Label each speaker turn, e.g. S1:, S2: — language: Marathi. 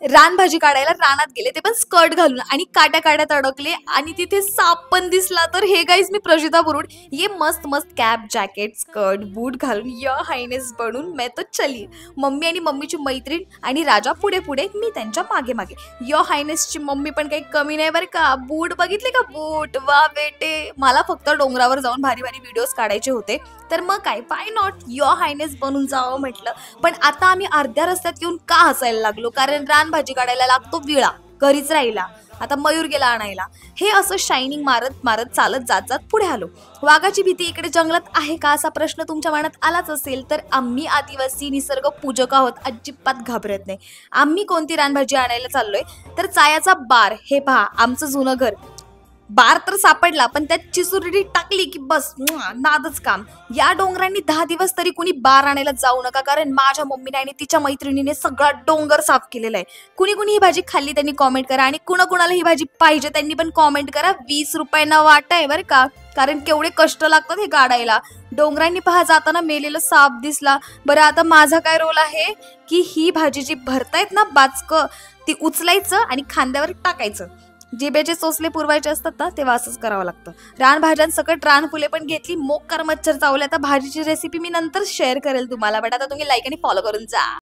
S1: रानभाजी काढायला रानात गेले, ते पण स्कर्ट घालून आणि काट्यात अडकले आणि तिथे साप पण दिसला. तर हे गाईज मी प्रशिता बुरुड ये मस्त मस्त कॅप जॅकेट स्कर्ट बूट घालून य हायनेस बनून मैं तो चली. मम्मी आणि मम्मीची मैत्रीण आणि राजा पुढे पुढे, मी त्यांच्या मागे मागे. य हायनेसची मम्मी पण काही कमी नाही बरं का. बूट बघितले का बूट, वा बेटे. मला फक्त डोंगरावर जाऊन भारी भारी व्हिडिओज काढायचे होते, तर मग काय वाय नॉट य हायनेस बनून जावं म्हटलं. पण आता आम्ही अर्ध्या रस्त्यात येऊन का हसायला लागलो, कारण रानभाजी काढायला लागतो विळा, घरीच राहिला. आता मयूर गेला आणायला. हे असं शायनिंग मारत मारत चालत जात जात पुढे आलो. वाघाची भीती इकडे जंगलात आहे का असा प्रश्न तुमच्या मनात आलाच असेल, तर आम्ही आदिवासी निसर्ग पूजक आहोत, अजिबात घाबरत नाही. आम्ही कोणती रानभाजी आणायला चाललोय, तर चायाचा बार. हे पहा आमचं जुनं घर. बार तर सापडला, पण त्यात चिसुरडी टाकली की बस नादच काम. या डोंगरांनी 10 दिवस तरी कुणी बार आणायला जाऊ नका, कारण माझ्या मम्मीने आणि तिच्या मैत्रिणीने सगळा डोंगर साफ केलेला आहे. कुणी ही भाजी खाल्ली त्यांनी कॉमेंट करा, आणि कुणाला ही भाजी पाहिजे त्यांनी पण कॉमेंट करा. 20 रुपयांना वाटा आहे बरं का, कारण केवढे कष्ट लागतात हे काढायला. डोंगरांनी पहा जाताना मेलेला साप दिसला. बरं आता माझा काय रोल आहे, की ही भाजी जी भरतायत ना बाचकं, ती उचलायचं आणि खांद्यावर टाकायचं. जिभेचे चोचले पुरवायचे असतात ना, तेव्हा असंच करावं लागतं. रानभाज्यांसकट रानफुले पण घेतली, मोक्कार मच्छर चावले. आता भाजीची रेसिपी मी नंतर शेअर करेल तुम्हाला, बट आता तुम्ही लाईक आणि फॉलो करून जा.